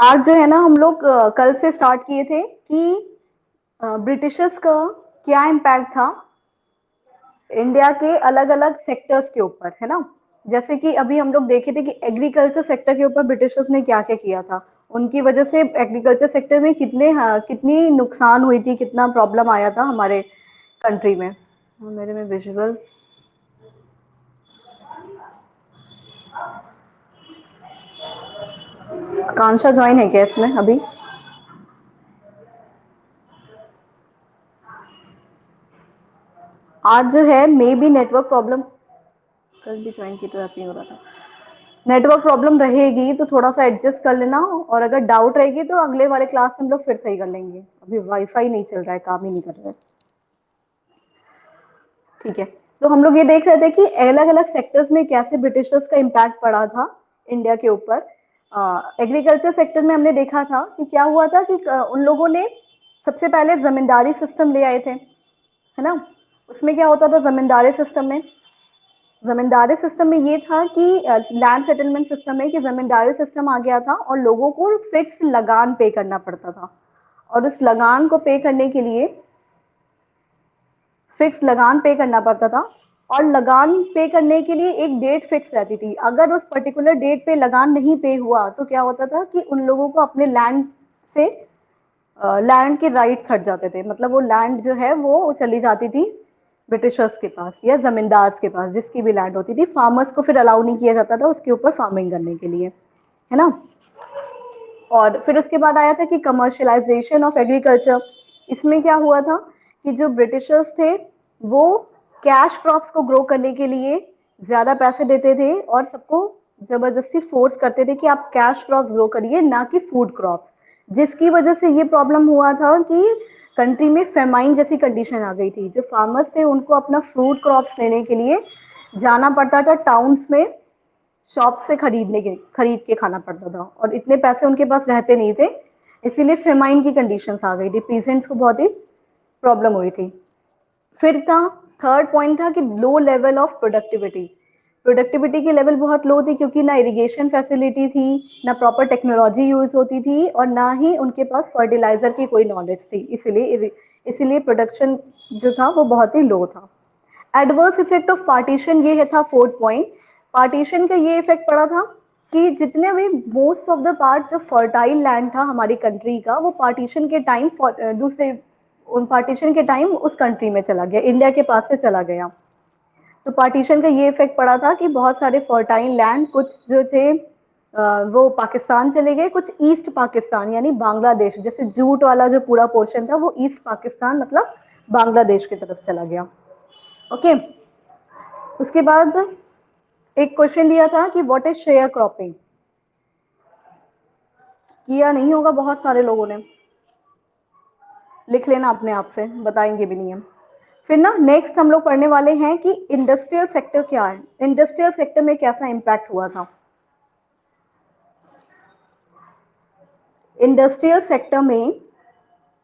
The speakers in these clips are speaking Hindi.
आज जो है ना हम लोग कल से स्टार्ट किए थे कि ब्रिटिशर्स का क्या इम्पैक्ट था इंडिया के अलग अलग सेक्टर्स के ऊपर, है ना। जैसे कि अभी हम लोग देखे थे कि एग्रीकल्चर सेक्टर के ऊपर ब्रिटिशर्स ने क्या क्या किया था। उनकी वजह से एग्रीकल्चर सेक्टर में कितनी नुकसान हुई थी, कितना प्रॉब्लम आया था हमारे कंट्री में। मेरे में विजुअल आकांक्षा ज्वाइन है क्या इसमें अभी? आज जो है मे बी नेटवर्क प्रॉब्लम, कल भी ज्वाइन की तो नहीं हो रहा था। नेटवर्क प्रॉब्लम रहेगी तो थोड़ा सा एडजस्ट कर लेना, और अगर डाउट रहेगी तो अगले वाले क्लास में हम लोग फिर सही कर लेंगे। अभी वाईफाई नहीं चल रहा है, काम ही नहीं कर रहा है। ठीक है, तो हम लोग ये देख रहे थे कि अलग अलग सेक्टर्स में कैसे ब्रिटिशर्स का इम्पैक्ट पड़ा था इंडिया के ऊपर। एग्रीकल्चर सेक्टर में हमने देखा था कि क्या हुआ था कि उन लोगों ने सबसे पहले जमींदारी सिस्टम ले आए थे, है ना। उसमें क्या होता था जमींदारी सिस्टम में ये था कि लैंड सेटलमेंट सिस्टम में कि जमींदारी सिस्टम आ गया था और लोगों को फिक्स लगान पे करना पड़ता था। और उस लगान को पे करने के लिए फिक्स लगान पे करना पड़ता था। और लगान पे करने के लिए एक डेट फिक्स रहती थी। अगर उस पर्टिकुलर डेट पे लगान नहीं पे हुआ तो क्या होता था कि उन लोगों को अपने लैंड से लैंड के राइट्स हट जाते थे। मतलब वो लैंड जो है वो चली जाती थी ब्रिटिशर्स के पास या जमींदार के पास, जिसकी भी लैंड होती थी। फार्मर्स को फिर अलाउ नहीं किया जाता था उसके ऊपर फार्मिंग करने के लिए, है ना। और फिर उसके बाद आया था कि कमर्शियलाइजेशन ऑफ एग्रीकल्चर। इसमें क्या हुआ था कि जो ब्रिटिशर्स थे वो कैश क्रॉप्स को ग्रो करने के लिए ज्यादा पैसे देते थे और सबको जबरदस्ती फोर्स करते थे कि आप कैश क्रॉप्स ग्रो करिए, ना कि फूड क्रॉप्स। जिसकी वजह से ये प्रॉब्लम हुआ था कि कंट्री में फेमाइन जैसी कंडीशन आ गई थी। जो फार्मर्स थे उनको अपना फ्रूट क्रॉप्स लेने के लिए जाना पड़ता था टाउन्स में, शॉप से खरीद के खाना पड़ता था, और इतने पैसे उनके पास रहते नहीं थे। इसीलिए फेमाइन की कंडीशन आ गई थी, पीजेंट्स को बहुत ही प्रॉब्लम हुई थी। फिर था थर्ड पॉइंट था कि low level of productivity. Productivity की लेवल बहुत लो थी क्योंकि ना इरिगेशन फैसिलिटी थी, ना प्रॉपर टेक्नोलॉजी यूज होती थी, और ना ही उनके पास फर्टिलाइजर की कोई नॉलेज थी। इसीलिए प्रोडक्शन जो था वो बहुत ही लो था। एडवर्स इफेक्ट ऑफ पार्टीशन ये है था फोर्थ पॉइंट। पार्टीशन का ये इफेक्ट पड़ा था कि जितने भी मोस्ट ऑफ द पार्ट जो फर्टाइल लैंड था हमारी कंट्री का, वो पार्टीशन के टाइम दूसरे उन पार्टीशन के टाइम उस कंट्री में चला गया, इंडिया के पास से चला गया। तो पार्टीशन का ये इफेक्ट पड़ा था कि बहुत सारे फर्टाइल लैंड कुछ जो थे वो पाकिस्तान चले गए, कुछ ईस्ट पाकिस्तान यानी बांग्लादेश, जैसे जूट वाला जो पूरा पोर्शन था वो ईस्ट पाकिस्तान मतलब बांग्लादेश की तरफ चला गया। ओके, उसके बाद एक क्वेश्चन दिया था कि व्हाट इज शेयर क्रॉपिंग। किया नहीं होगा बहुत सारे लोगों ने, लिख लेना अपने आप से, बताएंगे भी नहीं हम। फिर ना नेक्स्ट हम लोग पढ़ने वाले हैं कि इंडस्ट्रियल सेक्टर क्या है, इंडस्ट्रियल सेक्टर में कैसा इंपैक्ट हुआ था। इंडस्ट्रियल सेक्टर में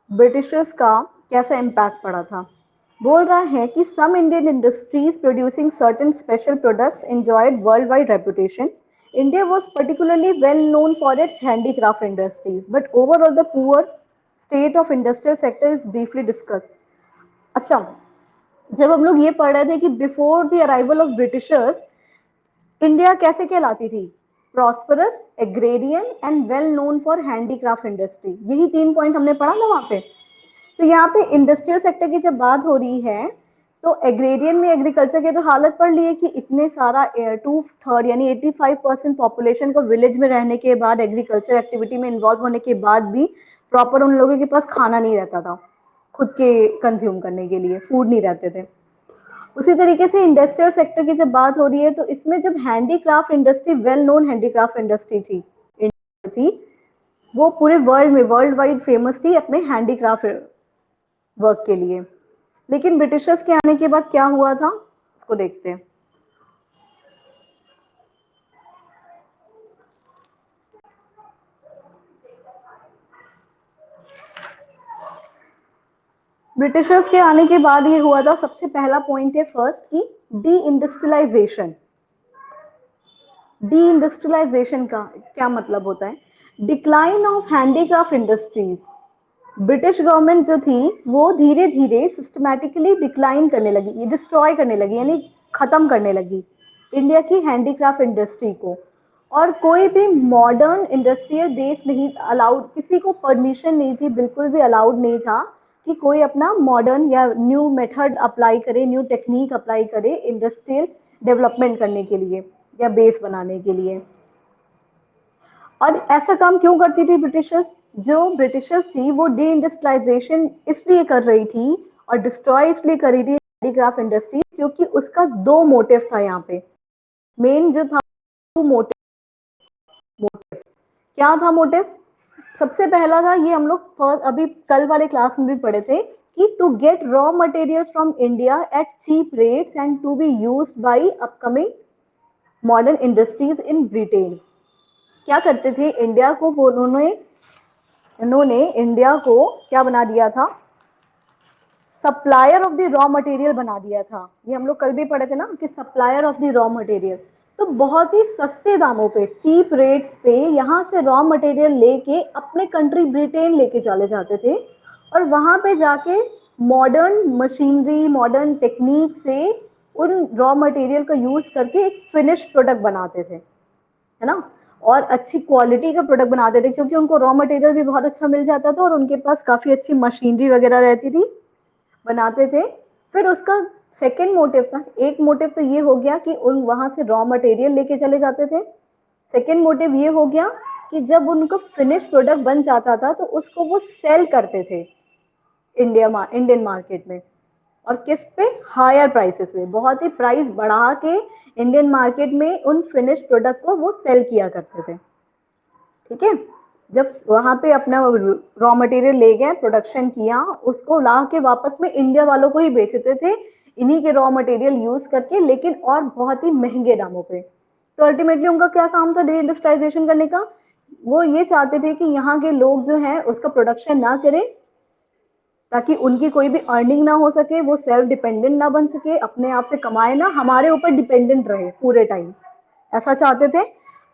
ब्रिटिशर्स का कैसा इम्पैक्ट पड़ा था। बोल रहा है कि some Indian industries producing certain special products enjoyed world wide reputation. India was particularly well known for its handicraft industries, but overall the poor state of industrial sector is briefly discussed. अच्छा, जब हम लोग ये पढ़ रहे थे कि before the arrival of Britishers India कैसे कहलाती थी, prosperous, agrarian and well known for handicraft industry. यही 3 पॉइंट हमने पढ़ा ना वहां पे। तो यहाँ पे इंडस्ट्रियल सेक्टर की जब बात हो रही है तो एग्रेरियन में एग्रीकल्चर की तो हालत पड़ ली है कि इतने सारा 2/3 यानी 85% पॉपुलेशन को विलेज में रहने के बाद, एग्रीकल्चर एक्टिविटी में इन्वॉल्व होने के बाद भी प्रॉपर उन लोगों के पास खाना नहीं रहता था, खुद के कंज्यूम करने के लिए फूड नहीं रहते थे। उसी तरीके से इंडस्ट्रियल सेक्टर की जब बात हो रही है तो इसमें जब handicraft industry, well known handicraft industry थी, वो पूरे वर्ल्ड में वर्ल्ड वाइड फेमस थी अपने हैंडीक्राफ्ट वर्क के लिए। लेकिन ब्रिटिशर्स के आने के बाद क्या हुआ था उसको देखते हैं। ब्रिटिशर्स के आने के बाद ये हुआ था, सबसे पहला पॉइंट है फर्स्ट की डी इंडस्ट्रियलाइजेशन। डी इंडस्ट्रियलाइजेशन का क्या मतलब होता है? Decline of handicraft industries, British government जो थी वो धीरे धीरे सिस्टमैटिकली डिक्लाइन करने लगी, डिस्ट्रॉय करने लगी, यानी खत्म करने लगी इंडिया की हैंडीक्राफ्ट इंडस्ट्री को। और कोई भी मॉडर्न इंडस्ट्रियल बेस नहीं अलाउड, किसी को परमिशन नहीं थी, बिल्कुल भी अलाउड नहीं था कि कोई अपना मॉडर्न या न्यू मेथड अप्लाई करे, न्यू टेक्निक अप्लाई करे इंडस्ट्रियल डेवलपमेंट करने के लिए या बेस बनाने के लिए। और ऐसा काम क्यों करती थी ब्रिटिशर्स? जो ब्रिटिशर्स थी वो डी इंडस्ट्रियलाइजेशन इसलिए कर रही थी और डिस्ट्रॉय इसलिए कर रही थी हैंडीक्राफ्ट इंडस्ट्री, क्योंकि उसका दो मोटिव था यहाँ पे। मेन जो था मोटिव, मोटिव क्या था मोटिव? सबसे पहला था, ये हम लोग फर्स्ट अभी कल वाले क्लास में भी पढ़े थे, कि to get raw materials from India at cheap rates and to be used by upcoming modern industries in Britain. क्या करते थे इंडिया को, उन्होंने इंडिया को क्या बना दिया था? Supplier of the raw material बना दिया था। ये हम लोग कल भी पढ़े थे ना कि supplier of the raw material. तो बहुत ही सस्ते दामों पे, चीप रेट्स पे यहाँ से रॉ मटेरियल लेके अपने कंट्री ब्रिटेन लेके चले जाते थे और वहां पे जाके मॉडर्न मशीनरी, मॉडर्न टेक्निक से उन रॉ मटेरियल का यूज करके एक फिनिश प्रोडक्ट बनाते थे, है ना? और अच्छी क्वालिटी का प्रोडक्ट बनाते थे क्योंकि उनको रॉ मटेरियल भी बहुत अच्छा मिल जाता था और उनके पास काफी अच्छी मशीनरी वगैरह रहती थी, बनाते थे। फिर उसका सेकेंड मोटिव था, एक मोटिव तो ये हो गया कि उन वहां से रॉ मटेरियल लेके चले जाते थे। सेकेंड मोटिव ये हो गया कि जब उनको फिनिश प्रोडक्ट बन जाता था तो उसको वो सेल करते थे इंडियन मार्केट में। और किस पे? हायर प्राइसेस पे, बहुत ही प्राइस बढ़ा के इंडियन मार्केट में उन फिनिश प्रोडक्ट को वो सेल किया करते थे। ठीक है? जब वहां पे अपना रॉ मटेरियल ले गए, प्रोडक्शन किया, उसको ला के वापस में इंडिया वालों को ही बेचते थे इन्हीं के रॉ मटेरियल यूज करके, लेकिन और बहुत ही महंगे दामों पे। तो अल्टीमेटली उनका क्या काम था डी इंडस्ट्रियलाइजेशन करने का? वो ये चाहते थे कि यहाँ के लोग जो है उसका प्रोडक्शन ना करें ताकि उनकी कोई भी अर्निंग ना हो सके, वो सेल्फ डिपेंडेंट ना बन सके, अपने आप से कमाए ना, हमारे ऊपर डिपेंडेंट रहे पूरे टाइम, ऐसा चाहते थे।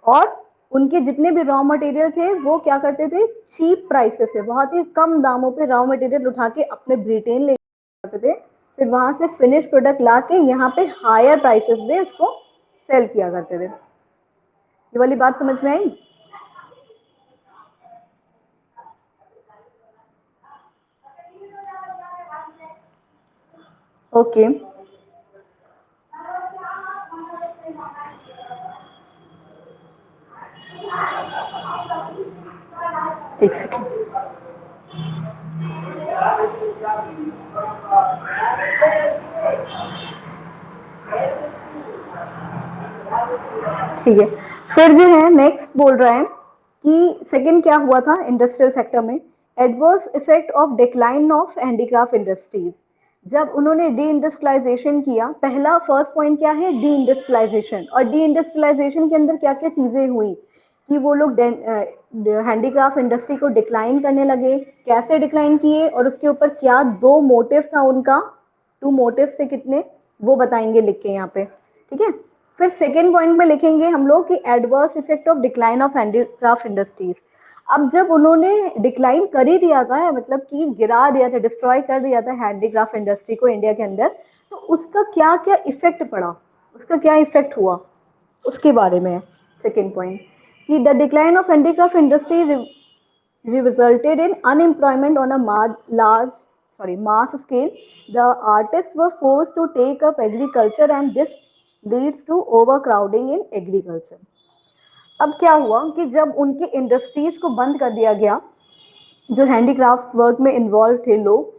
और उनके जितने भी रॉ मटेरियल थे वो क्या करते थे, चीप प्राइसेस से, बहुत ही कम दामों पे रॉ मटेरियल उठा के अपने ब्रिटेन ले जाते थे, फिर वहां से फिनिश प्रोडक्ट ला के यहाँ पे हायर प्राइसेस में उसको सेल किया करते थे। ये वाली बात समझ में आई? ओके, एक सेकेंड। ठीक है, फिर जो है नेक्स्ट बोल रहा है कि सेकंड क्या हुआ था इंडस्ट्रियल सेक्टर में, adverse effect of decline of handicraft industries. जब उन्होंने डी इंडस्ट्रियलाइजेशन किया, पहला फर्स्ट पॉइंट क्या है, डी इंडस्ट्रियलाइजेशन। और डी इंडस्ट्रियलाइजेशन के अंदर क्या क्या चीजें हुई कि वो लोग हैंडीक्राफ्ट इंडस्ट्री को डिक्लाइन करने लगे। कैसे डिक्लाइन किए और उसके ऊपर क्या दो मोटिव था उनका, टू मोटिव से कितने, वो बताएंगे लिख के यहाँ पे। ठीक है? फिर सेकेंड पॉइंट में लिखेंगे हम लोग कि adverse effect of decline of handicraft industries. अब जब उन्होंने डिक्लाइन कर ही दिया था, मतलब कि गिरा दिया था, डिस्ट्रॉय कर दिया था हैंडीक्राफ्ट इंडस्ट्री को इंडिया के अंदर, तो उसका क्या क्या इफेक्ट पड़ा, उसका क्या इफेक्ट हुआ, उसके बारे में सेकेंड पॉइंट, कि the decline of handicraft industry resulted in unemployment on a mass scale. The artists were forced to take up agriculture and this leads to overcrowding in agriculture. अब क्या हुआ कि जब उनकी इंडस्ट्रीज को बंद कर दिया गया, जो हैंडीक्राफ्ट वर्क में इन्वॉल्व थे लोग,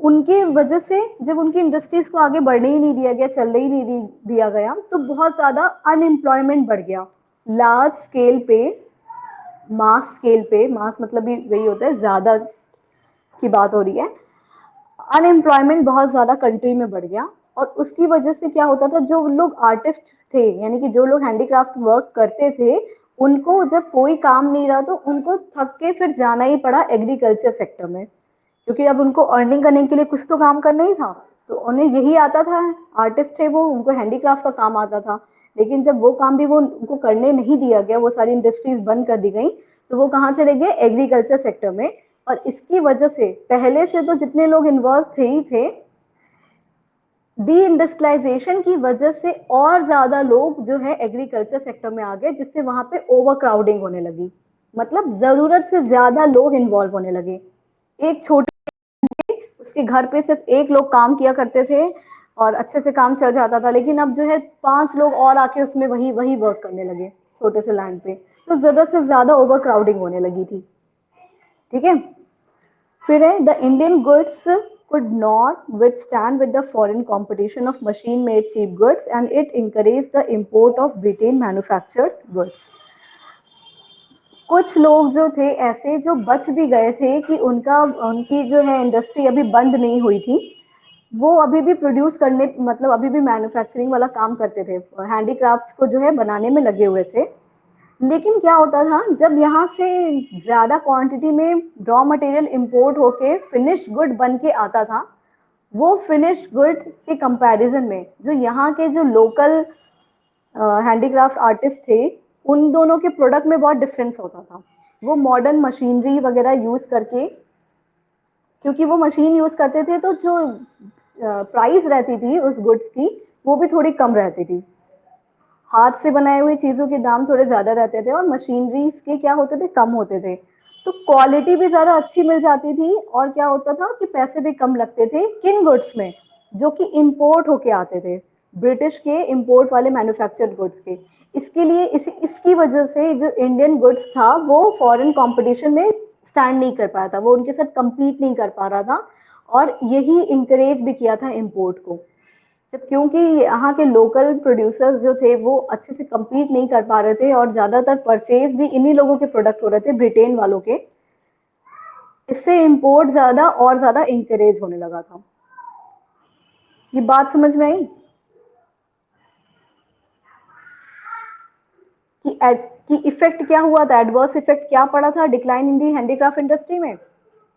उनके वजह से जब उनकी इंडस्ट्रीज को आगे बढ़ने ही नहीं दिया गया, चलने ही नहीं दिया गया, तो बहुत ज्यादा अनएम्प्लॉयमेंट बढ़ गया लार्ज स्केल पे, मास स्केल पे। मास मतलब भी वही होता है, ज्यादा की बात हो रही है। अनएम्प्लॉयमेंट बहुत ज्यादा कंट्री में बढ़ गया और उसकी वजह से क्या होता था, जो लोग आर्टिस्ट थे, यानी कि जो लोग हैंडीक्राफ्ट वर्क करते थे, उनको जब कोई काम नहीं रहा तो उनको थक के फिर जाना ही पड़ा एग्रीकल्चर सेक्टर में, क्योंकि अब उनको अर्निंग करने के लिए कुछ तो काम करना ही था। तो उन्हें यही आता था, आर्टिस्ट थे वो, उनको हैंडीक्राफ्ट का काम आता था। लेकिन जब वो काम भी वो उनको करने नहीं दिया गया, वो सारी इंडस्ट्रीज बंद कर दी गई, तो वो कहाँ चले गए, एग्रीकल्चर सेक्टर में। और इसकी वजह से पहले से तो जितने लोग इन्वॉल्व थे ही थे, डी इंडस्ट्रियलाइजेशन की वजह से और ज्यादा लोग जो है एग्रीकल्चर सेक्टर में आ गए, जिससे वहां पे ओवर क्राउडिंग होने लगी, मतलब जरूरत से ज्यादा लोग इन्वॉल्व होने लगे। एक छोटे उसके घर पे सिर्फ एक लोग काम किया करते थे और अच्छे से काम चल जाता था, लेकिन अब जो है 5 लोग और आके उसमें वही वही वर्क करने लगे छोटे से लैंड पे, तो जरूरत से ज्यादा ओवर क्राउडिंग होने लगी थी। ठीक है, फिर है the Indian goods could not withstand with the foreign competition of machine made cheap goods and it encouraged the import of Britain manufactured goods. कुछ लोग जो थे ऐसे जो बच भी गए थे कि उनका उनकी जो है इंडस्ट्री अभी बंद नहीं हुई थी, वो अभी भी प्रोड्यूस करने, मतलब अभी भी मैन्युफैक्चरिंग वाला काम करते थे, हैंडीक्राफ्ट को जो है बनाने में लगे हुए थे। लेकिन क्या होता था, जब यहाँ से ज्यादा क्वांटिटी में रॉ मटेरियल इंपोर्ट होके फिनिश्ड गुड बन के आता था, वो फिनिश्ड गुड के कंपैरिजन में जो यहाँ के जो लोकल हैंडीक्राफ्ट आर्टिस्ट थे, उन दोनों के प्रोडक्ट में बहुत डिफरेंस होता था। वो मॉडर्न मशीनरी वगैरह यूज करके, क्योंकि वो मशीन यूज करते थे, तो जो प्राइस रहती थी उस गुड्स की वो भी थोड़ी कम रहती थी। हाथ से बनाए हुए चीजों के दाम थोड़े ज्यादा रहते थे और मशीनरी के क्या होते थे, कम होते थे। तो क्वालिटी भी ज्यादा अच्छी मिल जाती थी और क्या होता था कि पैसे भी कम लगते थे किन गुड्स में, जो कि इंपोर्ट होके आते थे, ब्रिटिश के इंपोर्ट वाले मैन्युफैक्चर्ड गुड्स के। इसके लिए इसकी वजह से जो इंडियन गुड्स था वो फॉरेन कंपटीशन में स्टैंड नहीं कर पाया था, वो उनके साथ compete नहीं कर पा रहा था, और यही इंकरेज भी किया था इंपोर्ट को। जब क्योंकि यहाँ के लोकल प्रोड्यूसर्स जो थे वो अच्छे से compete नहीं कर पा रहे थे और ज्यादातर परचेज भी इन्हीं लोगों के प्रोडक्ट हो रहे थे, ब्रिटेन वालों के, इससे इंपोर्ट ज्यादा और ज्यादा इंकरेज होने लगा था। ये बात समझ में आई कि कि इफेक्ट क्या हुआ था, एडवर्स इफेक्ट क्या पड़ा था decline in the handicraft industry में।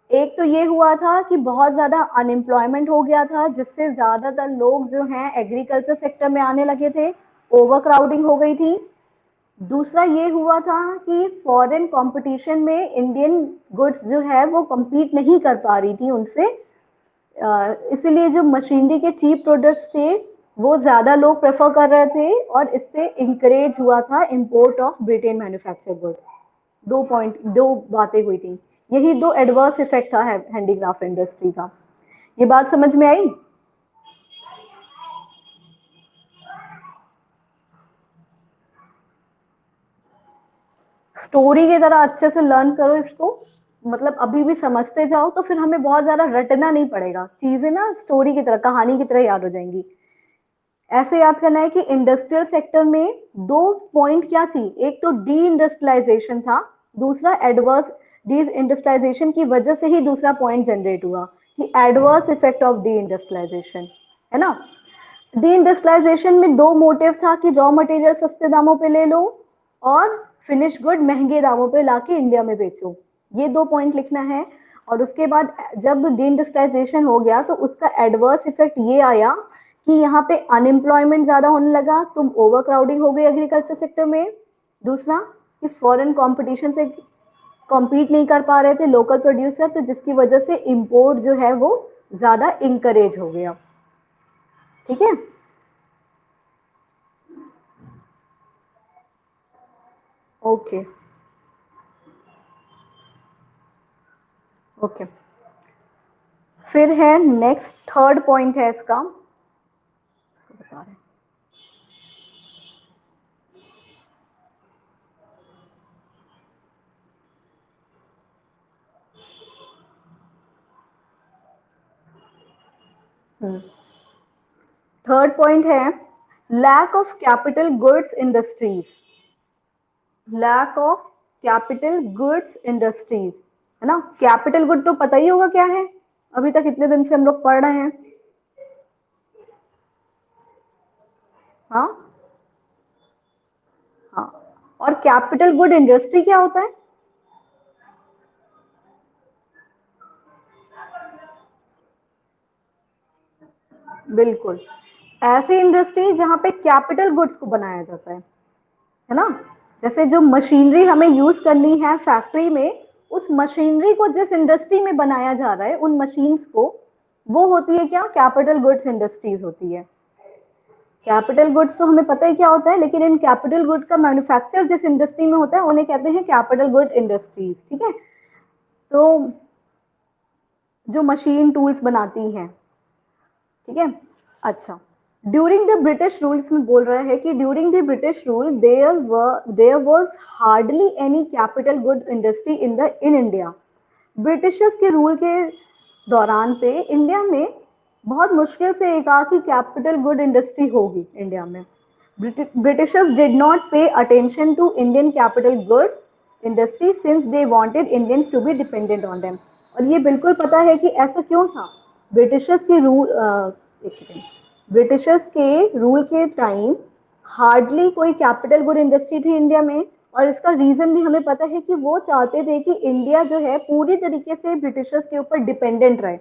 एक तो ये हुआ था कि बहुत ज्यादा अनएम्प्लॉयमेंट हो गया था, जिससे ज्यादातर लोग जो हैं एग्रीकल्चर सेक्टर में आने लगे थे, ओवर क्राउडिंग हो गई थी। दूसरा ये हुआ था कि फॉरेन कंपटीशन में इंडियन गुड्स जो है वो compete नहीं कर पा रही थी उनसे, इसीलिए जो मशीनरी के चीप प्रोडक्ट्स थे वो ज्यादा लोग प्रेफर कर रहे थे, और इससे इंकरेज हुआ था import of Britain manufactured goods. दो बातें हुई थी, यही दो एडवर्स इफेक्ट था हैंडीक्राफ्ट इंडस्ट्री का। ये बात समझ में आई। स्टोरी की तरह अच्छे से लर्न करो इसको, मतलब अभी भी समझते जाओ तो फिर हमें बहुत ज्यादा रटना नहीं पड़ेगा, चीजें ना स्टोरी की तरह, कहानी की तरह याद हो जाएंगी। ऐसे याद करना है कि इंडस्ट्रियल सेक्टर में दो पॉइंट क्या थी, एक तो डी इंडस्ट्रियलाइजेशन था, दूसरा एडवर्स, डी इंडस्ट्रियलाइजेशन की वजह से ही दूसरा पॉइंट जनरेट हुआ कि adverse effect of deindustrialisation, है ना। डी इंडस्ट्रियलाइजेशन में दो मोटिव था कि रॉ मटेरियल सस्ते दामों पे ले लो और फिनिश गुड महंगे दामों पे लाके इंडिया में बेचो, ये दो पॉइंट लिखना है। और उसके बाद जब डी इंडस्ट्रियलाइजेशन हो गया तो उसका एडवर्स इफेक्ट ये आया कि यहाँ पे अनएम्प्लॉयमेंट ज्यादा होने लगा, तुम ओवर क्राउडिंग हो गई एग्रीकल्चर सेक्टर में। दूसरा कि फॉरेन कंपटीशन से कॉम्पीट नहीं कर पा रहे थे लोकल प्रोड्यूसर, तो जिसकी वजह से इंपोर्ट जो है वो ज्यादा इंकरेज हो गया। ठीक है, ओके ओके। फिर है नेक्स्ट, थर्ड पॉइंट है इसका, बता रहे हैं। थर्ड पॉइंट है lack of capital goods industries, lack of capital goods industries, है ना। कैपिटल गुड तो पता ही होगा क्या है, अभी तक इतने दिन से हम लोग पढ़ रहे हैं। हाँ हाँ, और कैपिटल गुड इंडस्ट्री क्या होता है। बिल्कुल, ऐसी इंडस्ट्री जहां पे कैपिटल गुड्स को बनाया जाता है ना। जैसे जो मशीनरी हमें यूज करनी है फैक्ट्री में, उस मशीनरी को जिस इंडस्ट्री में बनाया जा रहा है उन मशीन्स को, वो होती है क्या, कैपिटल गुड्स इंडस्ट्रीज होती है। कैपिटल गुड्स तो हमें पता ही क्या होता है, लेकिन इन कैपिटल गुड का मैन्युफैक्चर जिस इंडस्ट्री में होता है उन्हें कहते हैं कैपिटल गुड इंडस्ट्रीज, ठीक है। तो जो मशीन टूल्स बनाती हैं, ठीक है। अच्छा, ड्यूरिंग द ब्रिटिश रूल, इसमें बोल रहा है कि during the British rule there was hardly any capital good industry in India. Britishers के रूल के दौरान पे इंडिया में बहुत मुश्किल से एक आध ही कैपिटल गुड इंडस्ट्री होगी इंडिया में। Britishers did not pay attention to Indian capital good industry since they wanted Indians to be dependent on them. और ये बिल्कुल पता है कि ऐसा क्यों था। ब्रिटिशर्स के रूल एक सेकेंड, ब्रिटिशर्स के रूल के टाइम हार्डली कोई कैपिटल गुड इंडस्ट्री थी इंडिया में। और इसका रीजन भी हमें पता है कि वो चाहते थे कि इंडिया जो है पूरी तरीके से ब्रिटिशर्स के ऊपर डिपेंडेंट रहे,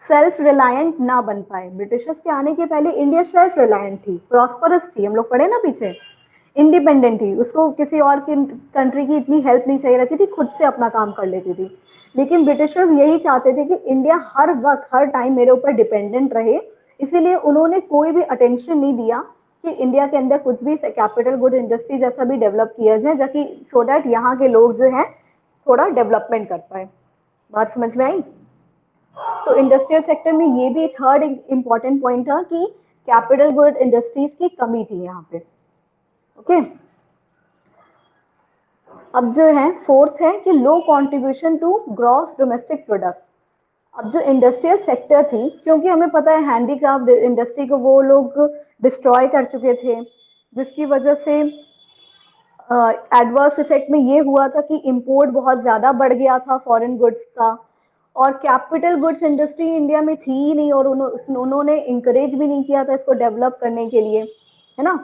सेल्फ रिलायंट ना बन पाए। ब्रिटिशर्स के आने के पहले इंडिया सेल्फ रिलायंट थी, प्रॉस्परस थी, हम लोग पढ़े ना पीछे, इंडिपेंडेंट थी, उसको किसी और की कंट्री की इतनी हेल्प नहीं चाहिए रहती थी, खुद से अपना काम कर लेती थी। लेकिन ब्रिटिशर्स यही चाहते थे कि इंडिया हर वक्त हर टाइम मेरे ऊपर डिपेंडेंट रहे, इसीलिए उन्होंने कोई भी अटेंशन नहीं दिया कि इंडिया के अंदर कुछ भी कैपिटल गुड इंडस्ट्री जैसा भी डेवलप किया जाए, जाकि सो दैट यहाँ के लोग जो है थोड़ा डेवलपमेंट कर पाए। बात समझ में आई। तो इंडस्ट्रियल सेक्टर में ये भी थर्ड इंपॉर्टेंट पॉइंट था कि कैपिटल गुड इंडस्ट्रीज की कमी थी यहाँ पे। ओके, अब जो है फोर्थ है कि low contribution to gross domestic product. अब जो इंडस्ट्रियल सेक्टर थी, क्योंकि हमें पता है हैंडीक्राफ्ट इंडस्ट्री को वो लोग डिस्ट्रॉय कर चुके थे, जिसकी वजह से एडवर्स इफेक्ट में ये हुआ था कि इंपोर्ट बहुत ज़्यादा बढ़ गया था फॉरेन गुड्स का। और कैपिटल गुड्स इंडस्ट्री इंडिया में थी ही नहीं, और उन्होंने इंकरेज भी नहीं किया था इसको डेवलप करने के लिए, है ना।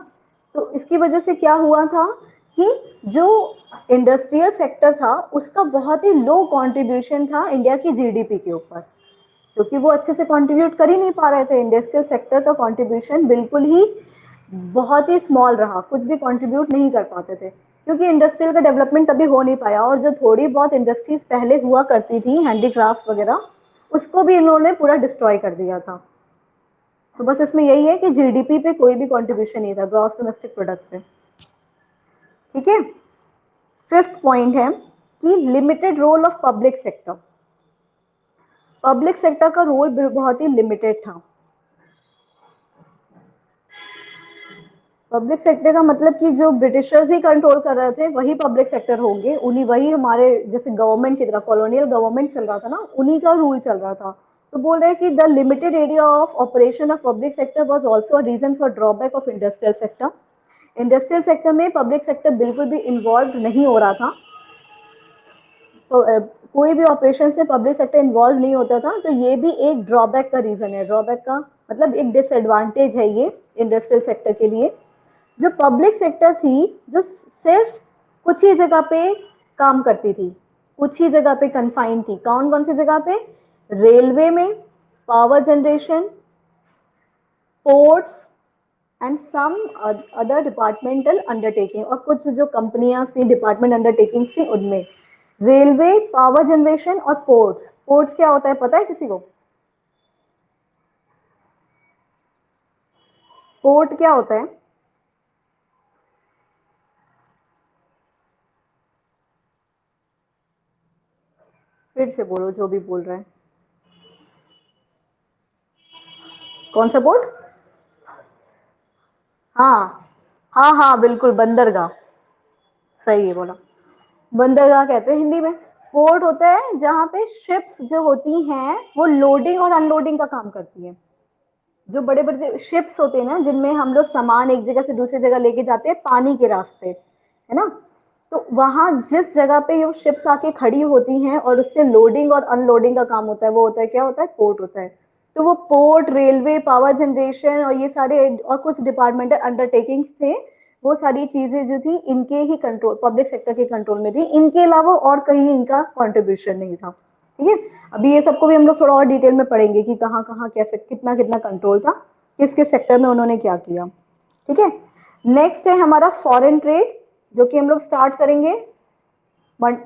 तो इसकी वजह से क्या हुआ था कि जो इंडस्ट्रियल सेक्टर था उसका बहुत ही लो कंट्रीब्यूशन था इंडिया की जीडीपी के ऊपर, क्योंकि वो अच्छे से कंट्रीब्यूट कर ही नहीं पा रहे थे। इंडस्ट्रियल सेक्टर का कंट्रीब्यूशन बिल्कुल ही बहुत ही स्मॉल रहा, कुछ भी कंट्रीब्यूट नहीं कर पाते थे, क्योंकि इंडस्ट्रियल का डेवलपमेंट तभी हो नहीं पाया। और जो थोड़ी बहुत इंडस्ट्रीज पहले हुआ करती थी हैंडीक्राफ्ट वगैरह, उसको भी इन्होंने पूरा डिस्ट्रॉय कर दिया था। तो बस इसमें यही है कि जीडीपी पे कोई भी कंट्रीब्यूशन नहीं था, ग्रॉस डोमेस्टिक प्रोडक्ट पे, ठीक है। फिफ्थ पॉइंट है कि limited role of public sector. Public sector का रोल बहुत ही लिमिटेड था। पब्लिक सेक्टर का मतलब कि जो ब्रिटिशर्स ही कंट्रोल कर रहे थे वही पब्लिक सेक्टर होंगे, उन्हीं वही हमारे जैसे गवर्नमेंट की तरह कॉलोनियल गवर्नमेंट चल रहा था ना, उन्हीं का रूल चल रहा था। तो बोल रहे हैं कि the limited area of operation of public sector was also a reason for drawback of industrial sector. Industrial sector में पब्लिक सेक्टर बिल्कुल भी इन्वॉल्व नहीं हो रहा था, तो कोई भी ऑपरेशन से पब्लिक सेक्टर इन्वॉल्व नहीं होता था, तो ये भी एक ड्रॉबैक का रीजन है। ड्रॉबैक का मतलब एक डिसएडवांटेज है ये इंडस्ट्रियल सेक्टर के लिए। जो पब्लिक सेक्टर थी, जो सिर्फ कुछ ही जगह पे काम करती थी, कुछ ही जगह पे कन्फाइंड थी। कौन कौन सी जगह पे, रेलवे में, power generation, ports and some other departmental undertaking. और कुछ जो कंपनियां थी, डिपार्टमेंट अंडरटेकिंग थी, उनमें रेलवे, पावर जनरेशन और पोर्ट्स। पोर्ट्स क्या होता है पता है किसी को? पोर्ट क्या होता है? फिर से बोलो जो भी बोल रहे हैं। कौन सा पोर्ट? हाँ हाँ हाँ बिल्कुल, बंदरगाह, सही है बोला। बंदरगाह कहते हैं हिंदी में। पोर्ट होता है जहाँ पे शिप्स जो होती हैं वो लोडिंग और अनलोडिंग का काम करती है। जो बड़े बड़े शिप्स होते हैं ना, जिनमें हम लोग सामान एक जगह से दूसरी जगह लेके जाते हैं पानी के रास्ते, है ना। तो वहां जिस जगह पे ये शिप्स आके खड़ी होती हैं और उससे लोडिंग और अनलोडिंग का काम होता है, वो होता है क्या होता है, पोर्ट होता है। तो वो पोर्ट, रेलवे, पावर जनरेशन और ये सारे और कुछ डिपार्टमेंटल अंडरटेकिंग्स थे, वो सारी चीजें जो थी इनके ही कंट्रोल, पब्लिक सेक्टर के कंट्रोल में थी। इनके अलावा और कहीं इनका कॉन्ट्रीब्यूशन नहीं था, ठीक है। अभी ये सबको भी हम लोग थोड़ा और डिटेल में पढ़ेंगे कि कहाँ कहाँ कैसे कितना कितना कंट्रोल था, किस किस सेक्टर में उन्होंने क्या किया, ठीक है। नेक्स्ट है हमारा फॉरेन ट्रेड जो कि हम लोग स्टार्ट करेंगे मन,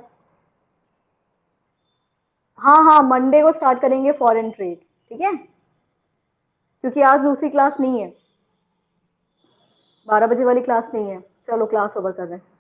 हाँ हाँ, मंडे को स्टार्ट करेंगे फॉरेन ट्रेड, ठीक है, क्योंकि आज दूसरी क्लास नहीं है, 12 बजे वाली क्लास नहीं है। चलो क्लास ओवर कर रहे हैं।